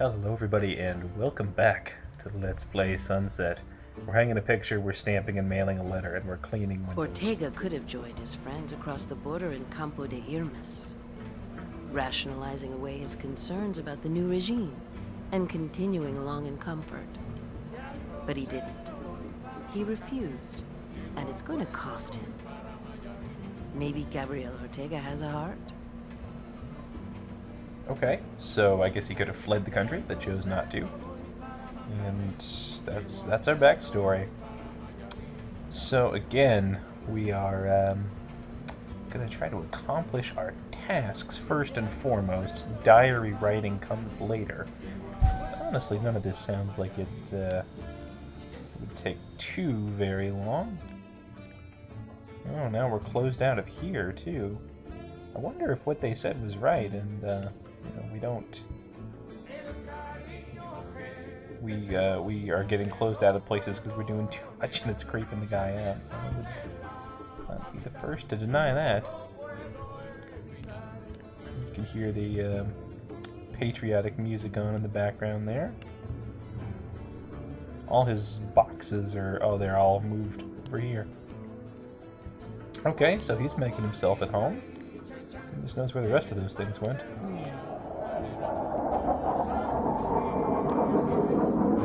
Hello everybody and welcome back to Let's Play Sunset. We're hanging a picture, we're stamping and mailing a letter, and we're cleaning windows. Ortega could have joined his friends across the border in Campo de Irmes, rationalizing away his concerns about the new regime and continuing along in comfort. But he didn't. He refused, and it's going to cost him. Maybe Gabriel Ortega has a heart. Okay, so I guess he could have fled the country, but chose not to. And that's our backstory. So again, we are going to try to accomplish our tasks first and foremost. Diary writing comes later. Honestly, none of this sounds like it would take too very long. Oh, now we're closed out of here, too. I wonder if what they said was right, and we are getting closed out of places because we're doing too much and it's creeping the guy out. I would not be the first to deny that. You can hear the patriotic music on in the background there. All his boxes are, they're all moved over here. Okay, so he's making himself at home. Goodness knows where the rest of those things went.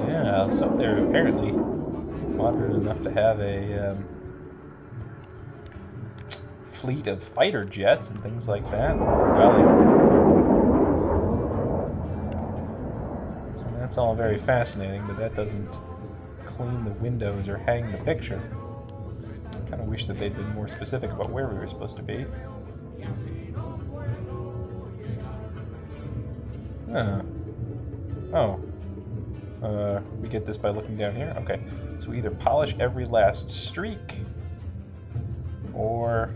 Yeah, so they're apparently modern enough to have a fleet of fighter jets and things like that. And that's all very fascinating, but that doesn't clean the windows or hang the picture. I kind of wish that they'd been more specific about where we were supposed to be. We get this by looking down here? Okay. So we either polish every last streak, or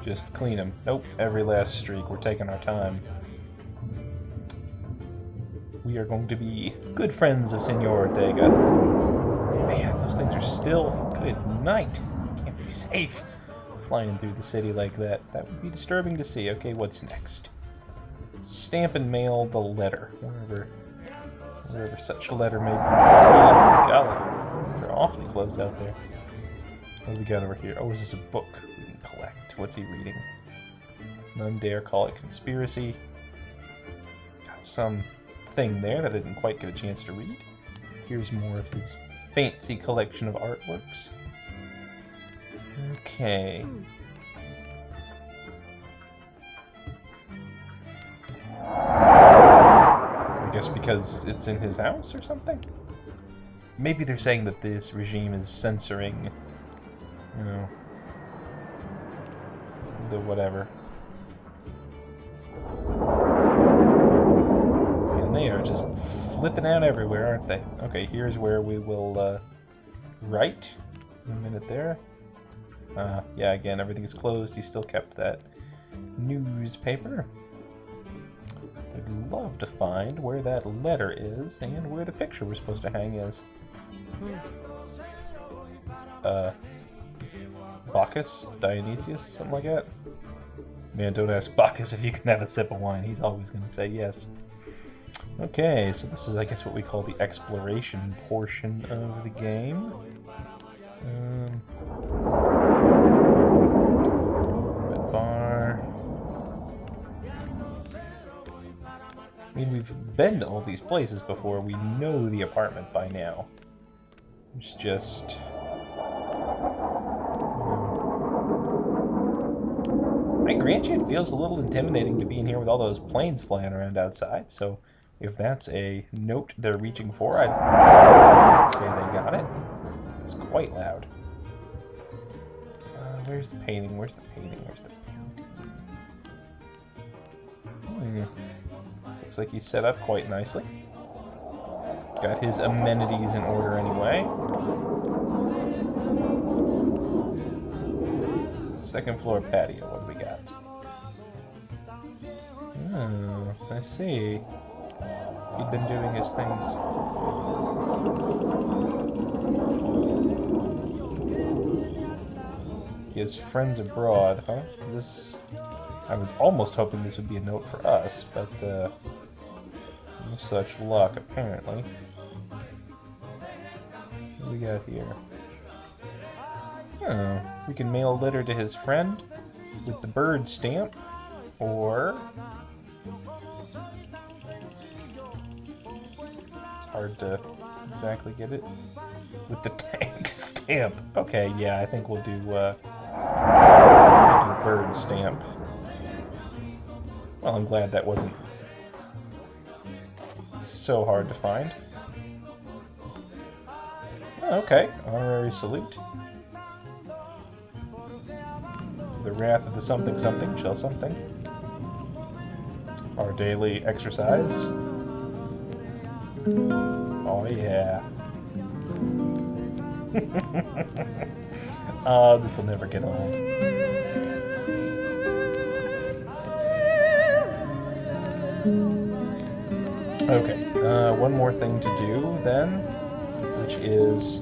just clean them. Nope, every last streak. We're taking our time. We are going to be good friends of Senor Ortega. Man, those things are still... Good night. Can't be safe flying through the city like that. That would be disturbing to see. Okay, what's next? Stamp and mail the letter. Wherever such a letter may be. Golly, they're awfully close out there. What do we got over here? Oh, is this a book we can collect? What's he reading? None dare call it conspiracy. Got some thing there that I didn't quite get a chance to read. Here's more of his fancy collection of artworks. Okay. I guess because it's in his house or something? Maybe they're saying that this regime is censoring, you know, the whatever. And they are just flipping out everywhere, aren't they? Okay, here's where we will write. A minute there. Yeah, again, everything's closed. He still kept that newspaper. I'd love to find where that letter is and where the picture we're supposed to hang is. Bacchus? Dionysius? Something like that? Man, don't ask Bacchus if you can have a sip of wine. He's always going to say yes. Okay, so this is, I guess, what we call the exploration portion of the game. Red bar. I mean, we've been to all these places before. We know the apartment by now. It's just... I grant you, it feels a little intimidating to be in here with all those planes flying around outside, so if that's a note they're reaching for, I'd say they got it. It's quite loud. Where's the painting? Where's the painting? Where's the painting? Looks like he's set up quite nicely. Got his amenities in order anyway. Second floor patio, what do we got? Oh, I see. He'd been doing his things. He has friends abroad, huh? Is this I was almost hoping this would be a note for us, but no such luck, apparently. What do we got here? Oh, we can mail a letter to his friend with the bird stamp, or... It's hard to exactly get it. With the tank stamp. Okay, yeah, I think we'll do bird stamp. Well, I'm glad that wasn't so hard to find. Oh, okay, honorary salute. The wrath of the something something shall something. Our daily exercise. Oh yeah. Oh, this will never get old. Okay, one more thing to do then, which is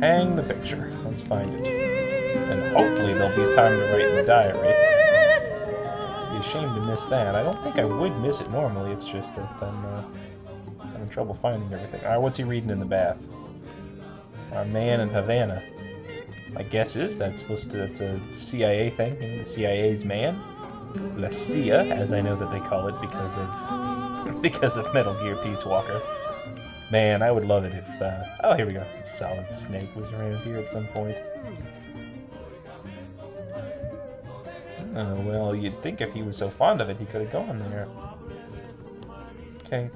hang the picture. Let's find it. And hopefully there'll be time to write in the diary. I'd be ashamed to miss that. I don't think I would miss it normally, it's just that I'm having trouble finding everything. Alright, what's he reading in the bath? Our man in Havana. My guess is that's a CIA thing, you know, the CIA's man. La CIA, as I know that they call it because of Metal Gear Peace Walker. Man, I would love it if, oh, here we go. Solid Snake was around here at some point. Oh, well, you'd think if he was so fond of it, he could have gone there. Okay.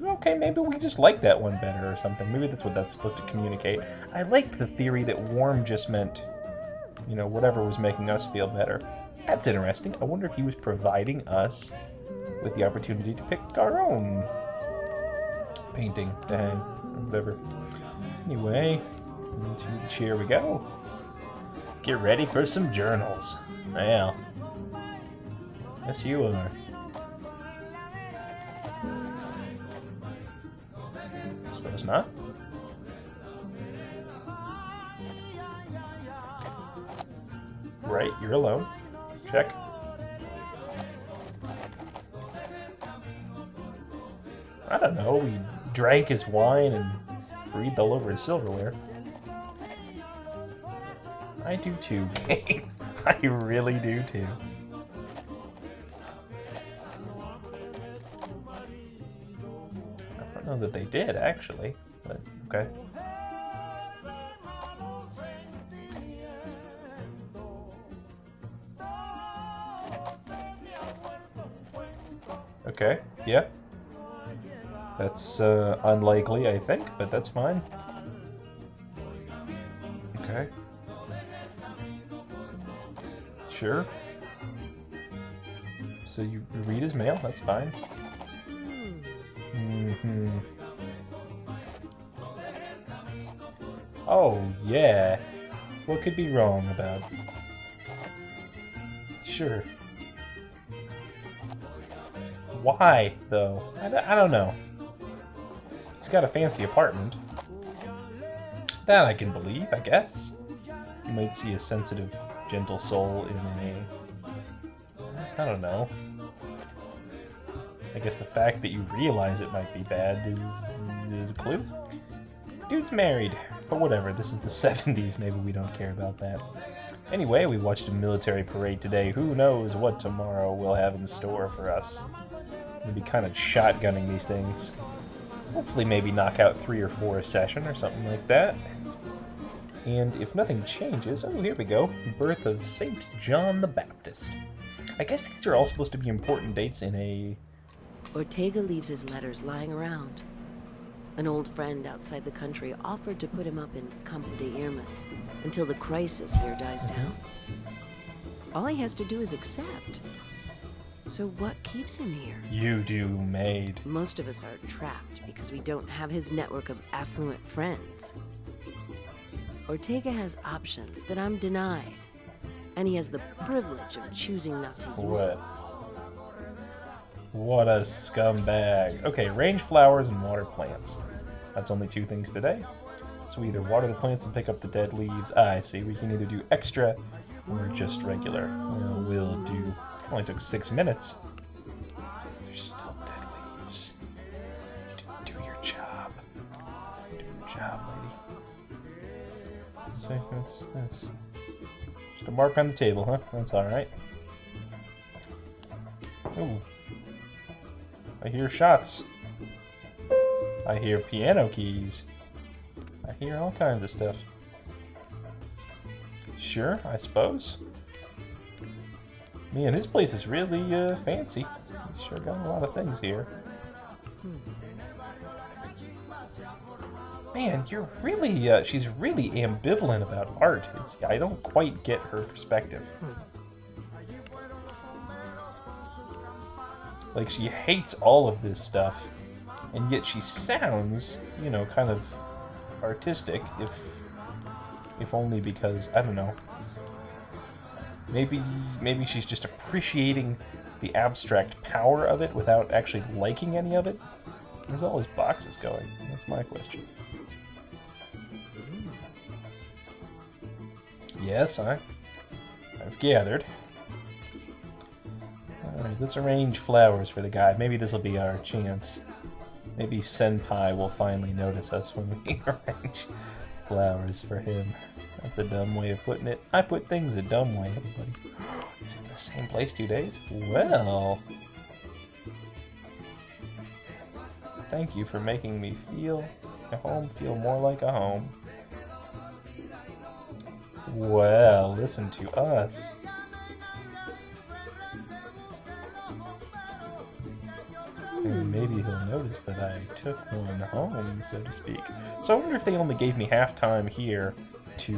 Okay, maybe we just like that one better or something. Maybe that's what that's supposed to communicate. I liked the theory that warm just meant, you know, whatever was making us feel better. That's interesting. I wonder if he was providing us with the opportunity to pick our own painting to hang, or whatever. Anyway, into the chair we go. Get ready for some journals. Well, yes you are. Suppose not. Right, you're alone. Check. I don't know, we drank his wine and breathed all over his silverware. I do too, Kane. I really do too. I don't know that they did, actually, but okay. Okay, yeah. That's unlikely, I think, but that's fine. Okay. Sure. So you read his mail, that's fine. Mm-hmm. Oh, yeah. What could be wrong about? Sure. Why, though? I don't know. He's got a fancy apartment. That I can believe, I guess. You might see a sensitive, gentle soul in a... I don't know. I guess the fact that you realize it might be bad is a clue. Dude's married. But whatever, this is the 70s, maybe we don't care about that. Anyway, we watched a military parade today. Who knows what tomorrow will have in store for us. We'll be kind of shotgunning these things. Hopefully maybe knock out 3 or 4 a session or something like that. And if nothing changes... Oh, here we go. Birth of St. John the Baptist. I guess these are all supposed to be important dates in a... Ortega leaves his letters lying around. An old friend outside the country offered to put him up in Campo de Irmas until the crisis here dies down. All he has to do is accept. So what keeps him here? You do, maid. Most of us are trapped because we don't have his network of affluent friends. Ortega has options that I'm denied, and he has the privilege of choosing not to use them. What a scumbag. Okay, range flowers and water plants. That's only 2 things today. So we either water the plants and pick up the dead leaves. Ah, I see. We can either do extra or just regular? Will do. Only took 6 minutes. There's still dead leaves. Do your job. Do your job, lady. So what's this? Just a mark on the table, huh? That's alright. Ooh. I hear shots. I hear piano keys. I hear all kinds of stuff. Sure, I suppose. Man, his place is really fancy. He's sure got a lot of things here. Man, you're really, she's really ambivalent about art. I don't quite get her perspective. Like, she hates all of this stuff, and yet she sounds, you know, kind of artistic, if only because, I don't know, maybe she's just appreciating the abstract power of it without actually liking any of it. Where's all his boxes going? That's my question. Yes, I've gathered. Alright, let's arrange flowers for the guy. Maybe this will be our chance. Maybe Senpai will finally notice us when we arrange flowers for him. That's a dumb way of putting it. I put things a dumb way, everybody. Is it in the same place 2 days? Well... Thank you for making me feel a home feel more like a home. Well, listen to us. And maybe he'll notice that I took one home, so to speak. So I wonder if they only gave me half time here to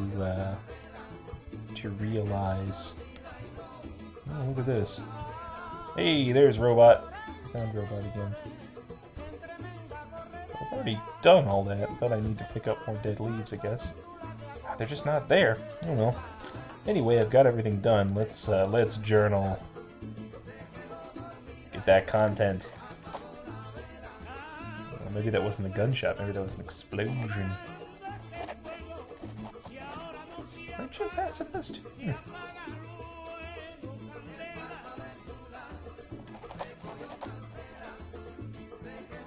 realize. Oh, look at this. Hey, there's Robot. Found Robot again. I've already done all that, but I need to pick up more dead leaves, I guess. They're just not there. Oh well. Anyway, I've got everything done. Let's journal. Get that content. Maybe that wasn't a gunshot. Maybe that was an explosion. Aren't you a pacifist?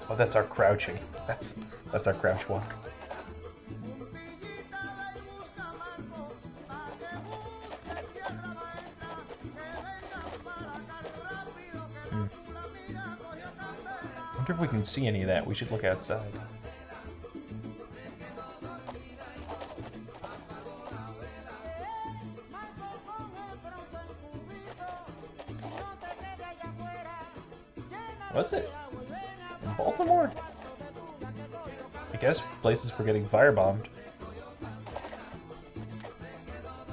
Oh, that's our crouching. That's our crouch walk. I wonder if we can see any of that. We should look outside. Was it? In Baltimore? I guess places were getting firebombed.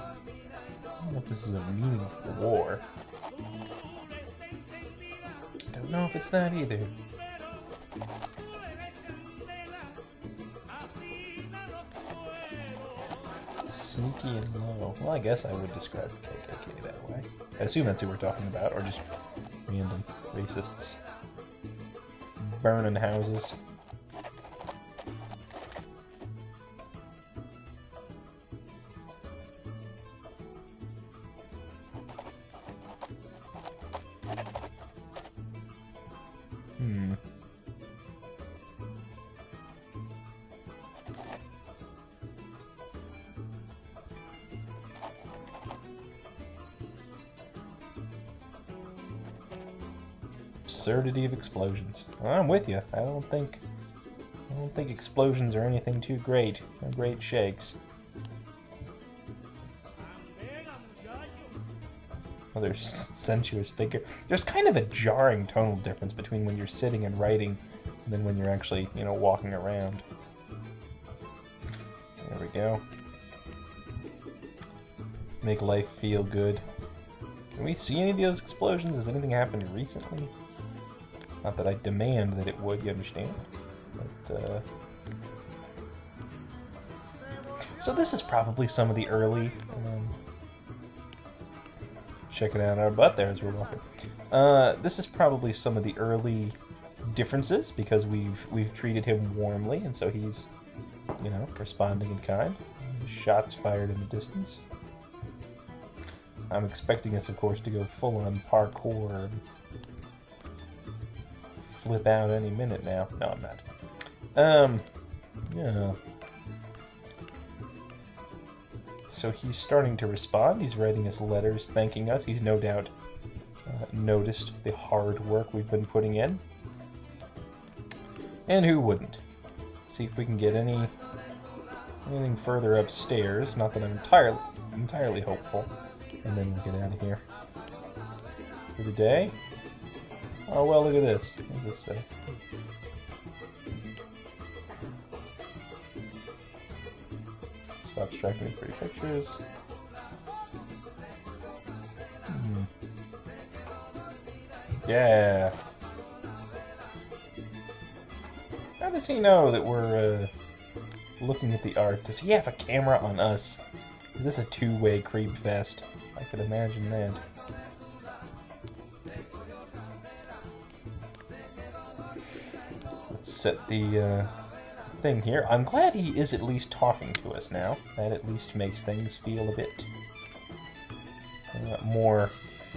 I don't know if this is a meaningful war. I don't know if it's that either. Sneaky and low. Well, I guess I would describe the KKK that way. I assume that's who we're talking about, or just random racists. Burning houses. Absurdity of explosions. Well, I'm with you. I don't think explosions are anything too great. No great shakes. Another sensuous figure. There's kind of a jarring tonal difference between when you're sitting and writing and then when you're actually, you know, walking around. There we go. Make life feel good. Can we see any of those explosions? Has anything happened recently? Not that I demand that it would, you understand? But, so this is probably some of the early... checking out our butt there as we're walking. This is probably some of the early differences, because we've treated him warmly, and so he's, you know, responding in kind. Shots fired in the distance. I'm expecting us, of course, to go full-on parkour and flip out any minute now. No, I'm not. Yeah. So he's starting to respond. He's writing us letters thanking us. He's no doubt noticed the hard work we've been putting in. And who wouldn't? Let's see if we can get anything further upstairs. Not that I'm entirely hopeful. And then we'll get out of here. For the day? Oh, well, look at this. What does this say? Stop striking me pretty pictures. Yeah. How does he know that we're looking at the art? Does he have a camera on us? Is this a two-way creep fest? I could imagine that. Let's set the thing here. I'm glad he is at least talking to us now. That at least makes things feel a bit more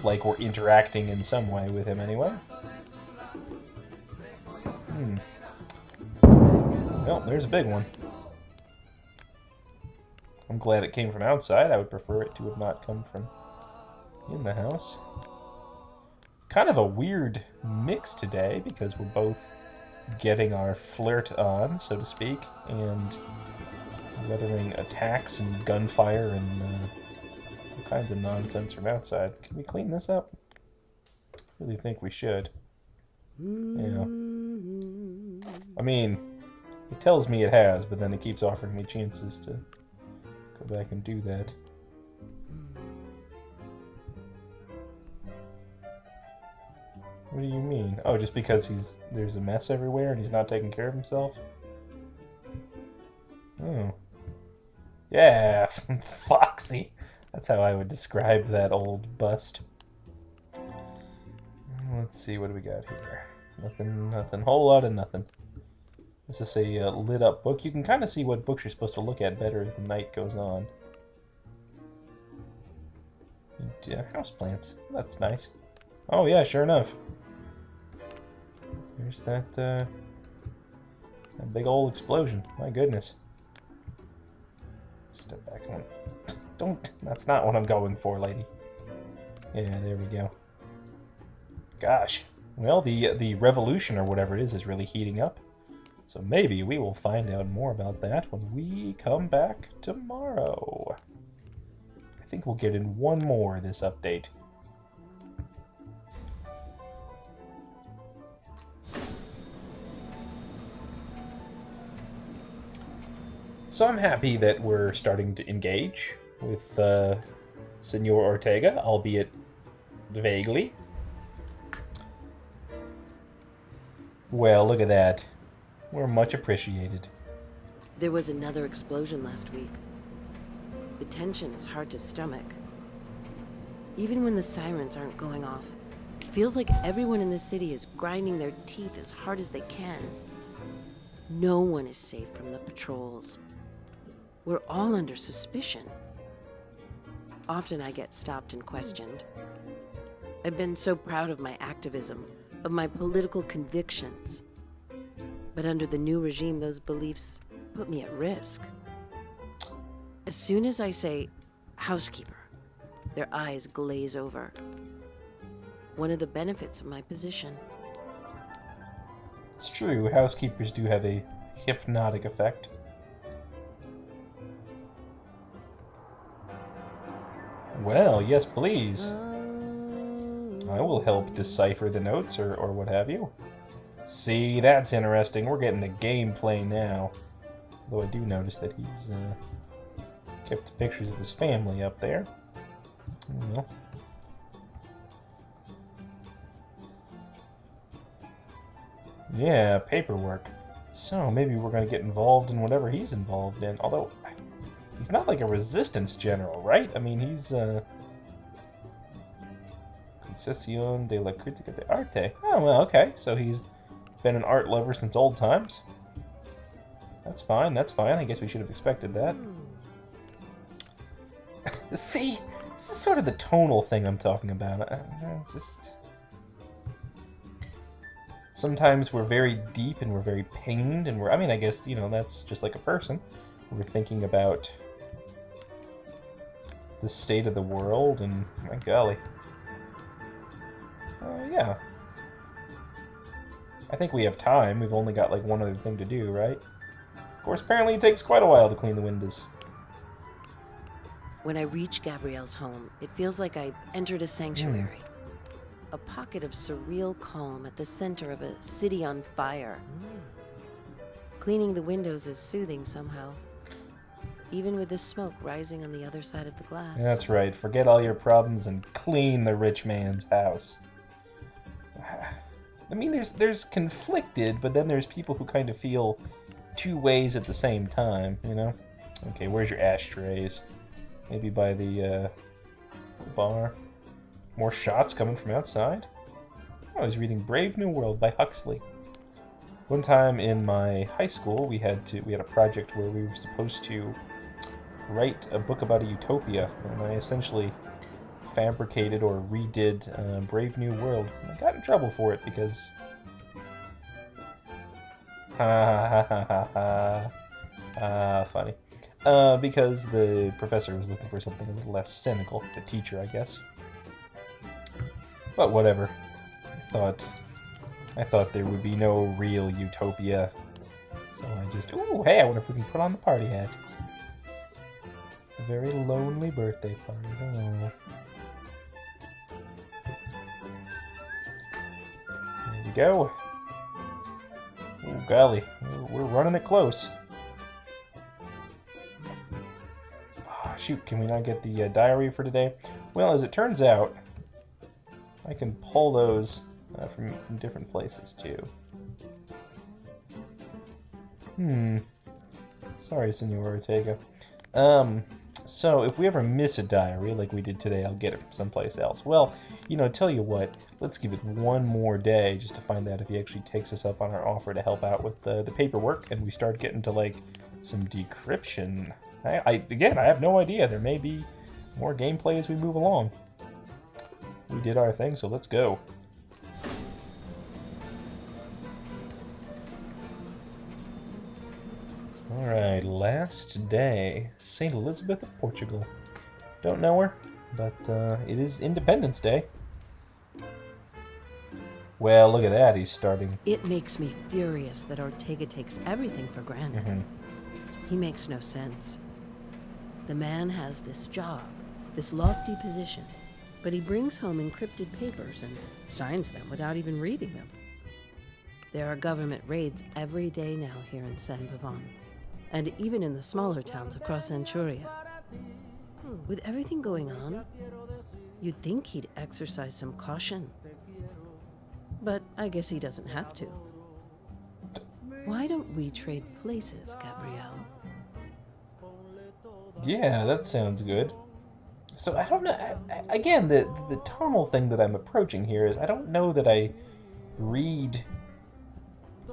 like we're interacting in some way with him anyway. Well, there's a big one. I'm glad it came from outside. I would prefer it to have not come from in the house. Kind of a weird mix today because we're both getting our flirt on, so to speak, and weathering attacks and gunfire and all kinds of nonsense from outside. Can we clean this up? I really think we should. Yeah. I mean, it tells me it has, but then it keeps offering me chances to go back and do that. What do you mean? Oh, just because there's a mess everywhere and he's not taking care of himself? Oh. Yeah, Foxy. That's how I would describe that old bust. Let's see, what do we got here? Nothing. Whole lot of nothing. This is a lit up book. You can kind of see what books you're supposed to look at better as the night goes on. Houseplants. That's nice. Oh yeah, sure enough. There's that big old explosion. My goodness. Step back on. Don't. That's not what I'm going for, lady. Yeah, there we go. Gosh. Well, the revolution or whatever it is really heating up. So maybe we will find out more about that when we come back tomorrow. I think we'll get in one more this update. So I'm happy that we're starting to engage with Senor Ortega, albeit vaguely. Well, look at that. We're much appreciated. There was another explosion last week. The tension is hard to stomach. Even when the sirens aren't going off, it feels like everyone in the city is grinding their teeth as hard as they can. No one is safe from the patrols. We're all under suspicion. Often I get stopped and questioned. I've been so proud of my activism, of my political convictions. But under the new regime, those beliefs put me at risk. As soon as I say, housekeeper, their eyes glaze over. One of the benefits of my position. It's true, housekeepers do have a hypnotic effect. Well, yes, please. I will help decipher the notes or what have you. See, that's interesting. We're getting the gameplay now. Though I do notice that he's kept pictures of his family up there. Well. Yeah, paperwork. So maybe we're going to get involved in whatever he's involved in. Although, he's not like a resistance general, right? I mean, he's Concesión de la Crítica de Arte. Oh, well, okay. So he's been an art lover since old times. That's fine, that's fine. I guess we should have expected that. See This is sort of the tonal thing I'm talking about. Just... Sometimes we're very deep and we're very pained, and I mean, I guess, you know, that's just like a person. We're thinking about the state of the world, and my golly. Yeah. I think we have time. We've only got like one other thing to do, right? Of course, apparently it takes quite a while to clean the windows. When I reach Gabrielle's home, it feels like I entered a sanctuary. A pocket of surreal calm at the center of a city on fire. Cleaning the windows is soothing somehow, even with the smoke rising on the other side of the glass. That's right. Forget all your problems and clean the rich man's house. I mean, there's conflicted, but then there's people who kind of feel two ways at the same time, you know? Okay, where's your ashtrays? Maybe by the bar. More shots coming from outside? I was reading Brave New World by Huxley. One time in my high school, we had a project where we were supposed to write a book about a utopia, and I essentially fabricated or redid Brave New World. And I got in trouble for it because... funny. Because the professor was looking for something a little less cynical. The teacher, I guess. But whatever. I thought there would be no real utopia. So I just... Ooh, hey, I wonder if we can put on the party hat. A very lonely birthday party. Oh. There we go. Oh, golly. We're running it close. Oh, shoot, can we not get the diary for today? Well, as it turns out, I can pull those from different places, too. Sorry, Senor Ortega. So if we ever miss a diary like we did today, I'll get it from someplace else. Well, you know, tell you what, let's give it one more day just to find out if he actually takes us up on our offer to help out with the paperwork, and we start getting to, like, some decryption. Again, I have no idea. There may be more gameplay as we move along. We did our thing, so let's go. Alright, last day. St. Elizabeth of Portugal. Don't know her, but it is Independence Day. Well, look at that, he's starting. It makes me furious that Ortega takes everything for granted. He makes no sense. The man has this job, this lofty position, but he brings home encrypted papers and signs them without even reading them. There are government raids every day now here in San Pavon, and even in the smaller towns across Anchuria. With everything going on, you'd think he'd exercise some caution. But I guess he doesn't have to. Why don't we trade places, Gabrielle? Yeah, that sounds good. So I don't know, again, the tonal thing that I'm approaching here is I don't know that I read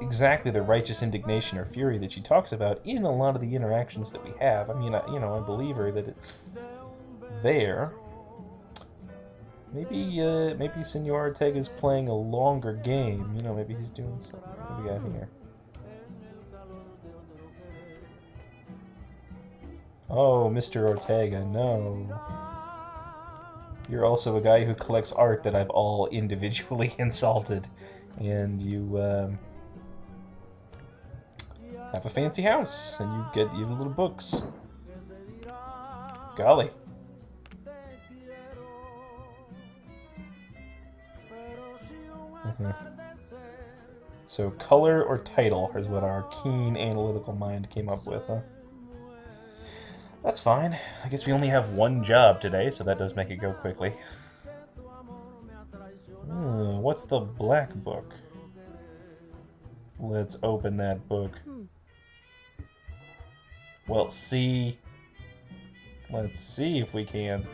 exactly the righteous indignation or fury that she talks about in a lot of the interactions that we have. I mean, you know, I believe her that it's there. Maybe Senor Ortega's playing a longer game. You know, maybe he's doing something. What do we got here? Oh, Mr. Ortega, no. You're also a guy who collects art that I've all individually insulted. And you, have a fancy house, and you get your little books. Golly. So color or title is what our keen analytical mind came up with, huh? That's fine. I guess we only have one job today, so that does make it go quickly. What's the black book? Let's open that book. Well, see. Let's see if we can.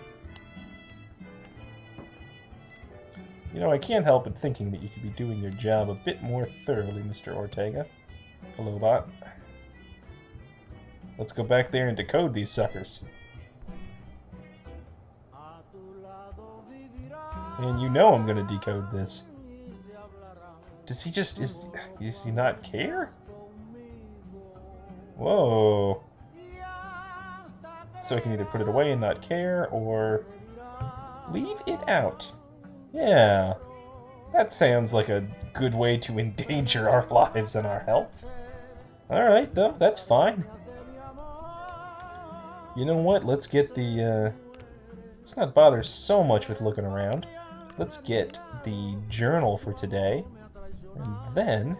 You know, I can't help but thinking that you could be doing your job a bit more thoroughly, Mr. Ortega. Hello, bot. Let's go back there and decode these suckers. And you know I'm gonna decode this. Does he just... Is he not care? Whoa. So I can either put it away and not care, or leave it out. Yeah. That sounds like a good way to endanger our lives and our health. Alright, though, that's fine. You know what? Let's get the, let's not bother so much with looking around. Let's get the journal for today. And then...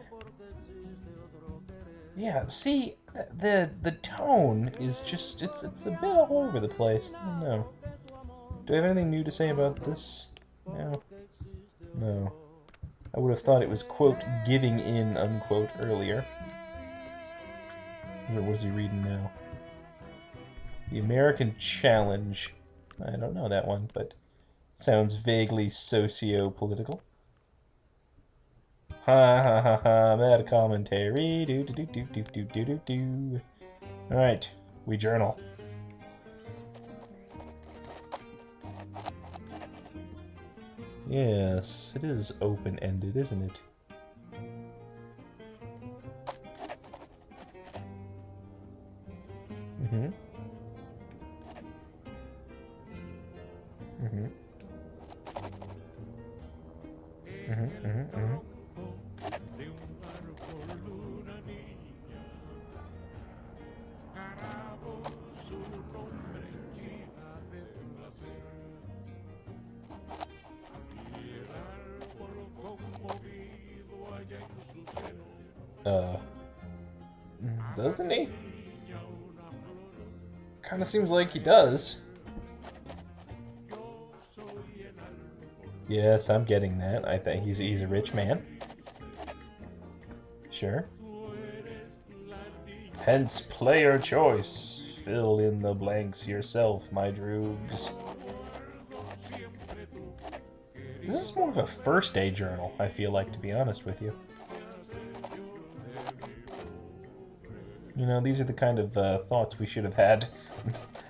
Yeah, see, the tone is just, it's a bit all over the place. I don't know. Do I have anything new to say about this? No. No. I would have thought it was, quote, giving in, unquote, earlier. What was he reading now? The American Challenge. I don't know that one, but sounds vaguely socio-political. Ha ha ha ha, meta commentary. Do do do do do do do do do. Alright, we journal. Yes, it is open-ended, isn't it? Mm-hmm. Mm-hmm. Mm-hmm. Mm-hmm. Mm-hmm. Doesn't he? Kind of seems like he does. Yes, I'm getting that. I think he's a rich man. Sure. Hence, player choice. Fill in the blanks yourself, my droogs. This is more of a first day journal, I feel like, to be honest with you. You know, these are the kind of thoughts we should have had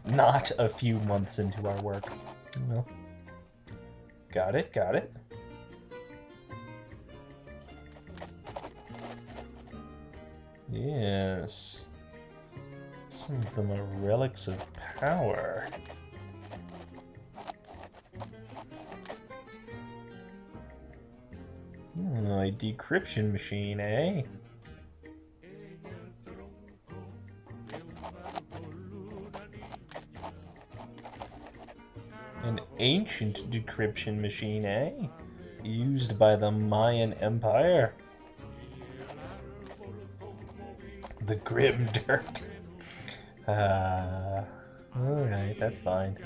not a few months into our work. You know. Got it, got it. Yes. Some of them are relics of power. A decryption machine, eh? An ancient decryption machine, eh? Used by the Mayan Empire. The grim dirt. Alright, that's fine.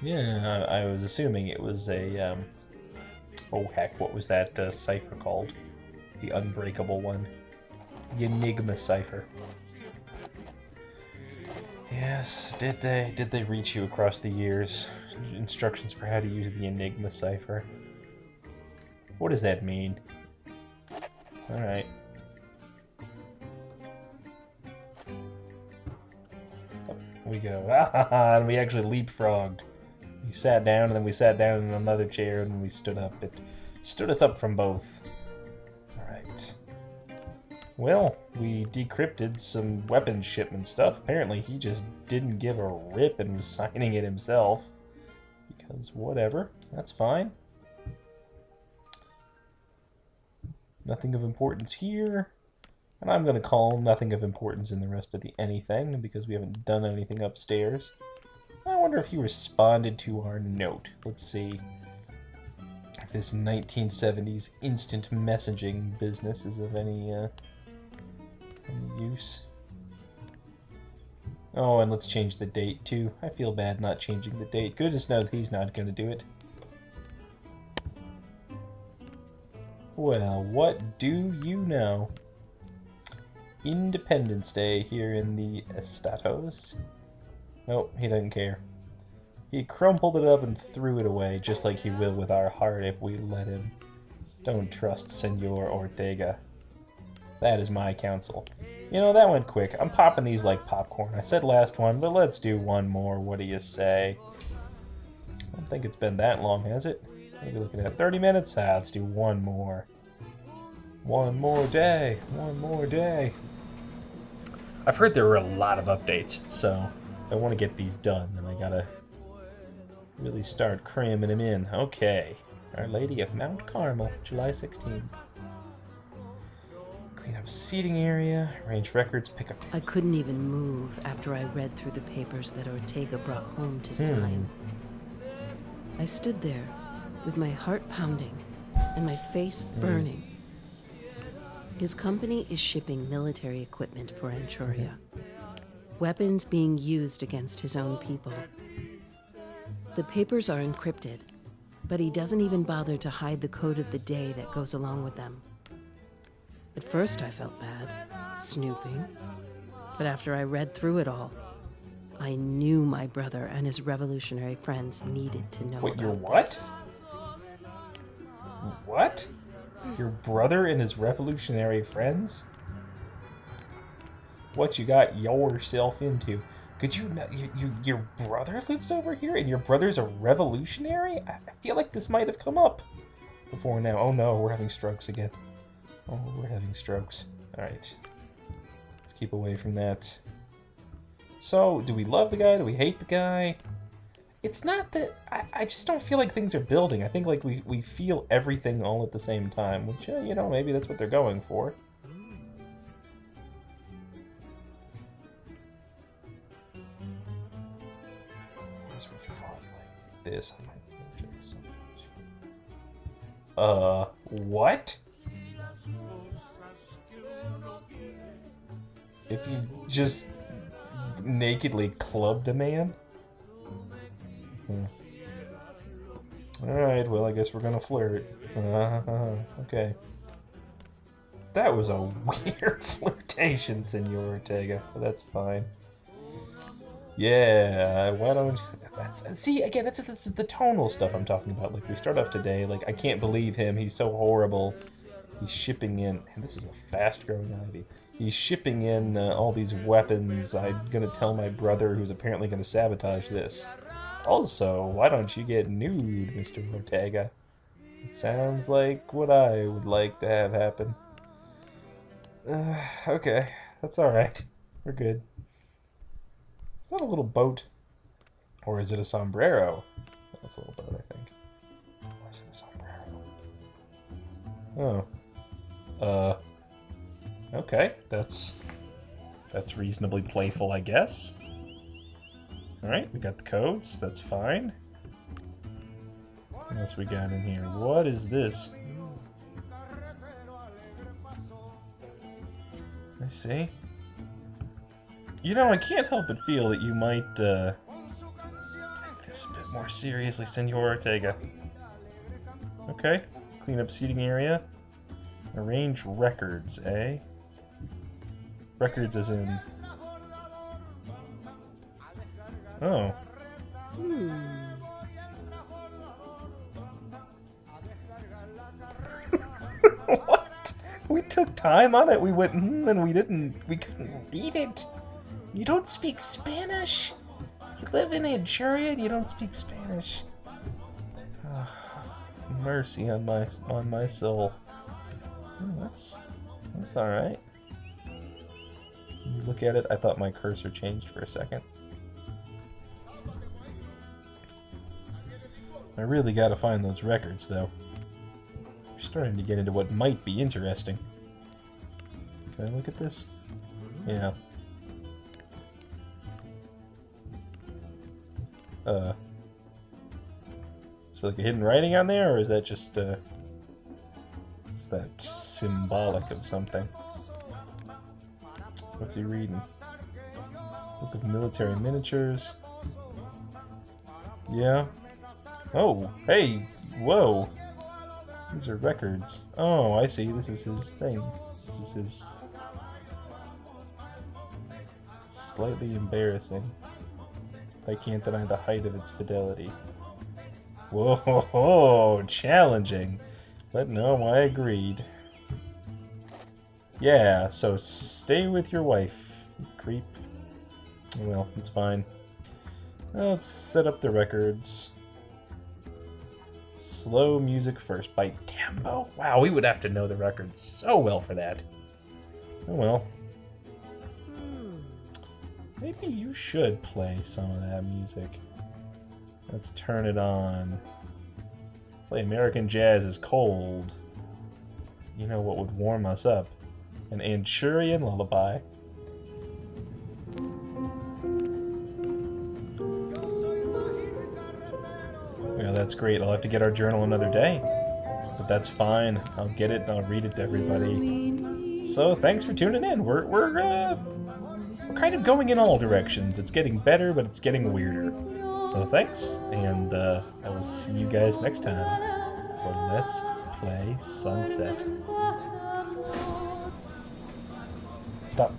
Yeah, I was assuming it was a, oh heck, what was that cipher called? The unbreakable one. The Enigma cipher. Yes, did they reach you across the years? Instructions for how to use the Enigma cipher. What does that mean? Alright. We go, and we actually leapfrogged. We sat down, and then we sat down in another chair, and we stood up. It stood us up from both. Alright. Well, we decrypted some weapons shipment stuff. Apparently he just didn't give a rip and was signing it himself. Because whatever, that's fine. Nothing of importance here. And I'm going to call nothing of importance in the rest of the anything, because we haven't done anything upstairs. I wonder if he responded to our note. Let's see if this 1970s instant messaging business is of any use. Oh, and let's change the date, too. I feel bad not changing the date. Goodness knows he's not going to do it. Well, what do you know? Independence Day here in the Estados. Nope, he doesn't care. He crumpled it up and threw it away, just like he will with our heart if we let him. Don't trust Senor Ortega. That is my counsel. You know, that went quick. I'm popping these like popcorn. I said last one, but let's do one more. What do you say? I don't think it's been that long, has it? Maybe looking at 30 minutes. Let's do one more. One more day. One more day. I've heard there were a lot of updates, so I want to get these done, and I gotta really start cramming them in. Okay. Our Lady of Mount Carmel, July 16th. Clean up seating area, arrange records, pick up... I couldn't even move after I read through the papers that Ortega brought home to sign. I stood there, with my heart pounding and my face burning. His company is shipping military equipment for Anchuria. Weapons being used against his own people. The papers are encrypted, but he doesn't even bother to hide the code of the day that goes along with them. At first I felt bad, snooping, but after I read through it all, I knew my brother and his revolutionary friends needed to know Wait, your about what? this. What? Your brother and his revolutionary friends? What you got yourself into? Could you not... Your brother lives over here and your brother's a revolutionary? I feel like this might have come up before now. Oh no, we're having strokes again. Oh, we're having strokes. Alright. Let's keep away from that. So, do we love the guy? Do we hate the guy? It's not that... I just don't feel like things are building. I think like we feel everything all at the same time, which, you know, maybe that's what they're going for. Where's we fought like this? What? If you just nakedly clubbed a man? Alright, well, I guess we're gonna flirt. Okay. That was a weird flirtation, Senor Ortega, but that's fine. Yeah, why don't... See, again, that's the tonal stuff I'm talking about. Like, we start off today, like, I can't believe him, he's so horrible. He's shipping in... And this is a fast-growing ivy. He's shipping in all these weapons. I'm gonna tell my brother, who's apparently gonna sabotage this. Also, why don't you get nude, Mr. Ortega? It sounds like what I would like to have happen. Okay, that's alright. We're good. Is that a little boat? Or is it a sombrero? That's a little boat, I think. Or is it a sombrero? Oh. Okay, that's reasonably playful, I guess. Alright, we got the codes, that's fine. What else we got in here? What is this? I see. You know, I can't help but feel that you might, take this a bit more seriously, Senor Ortega. Okay, clean up seating area. Arrange records, eh? Records as in... Oh. What? We took time on it. We went, and we couldn't read it. You don't speak Spanish? You live in Anchuria and you don't speak Spanish. Oh, mercy on my soul. That's alright. You look at it, I thought my cursor changed for a second. I really gotta find those records, though. We're starting to get into what might be interesting. Can I look at this? Yeah. Is there like a hidden writing on there, or is that just, is that symbolic of something? What's he reading? Book of Military Miniatures. Yeah. Oh, hey, whoa. These are records. Oh, I see. This is his thing. This is his... Slightly embarrassing. I can't deny the height of its fidelity. Whoa, challenging. But no, I agreed. Yeah, so stay with your wife, you creep. Well, it's fine. Let's set up the records. Slow music first by tempo. Wow, we would have to know the records so well for that. Oh well. Maybe you should play some of that music. Let's turn it on. Play American Jazz is Cold. You know what would warm us up? An Anchurian lullaby. Yeah, that's great. I'll have to get our journal another day. But that's fine. I'll get it and I'll read it to everybody. So thanks for tuning in. We're kind of going in all directions. It's getting better, but it's getting weirder. So thanks, and I will see you guys next time for Let's Play Sunset. Stop.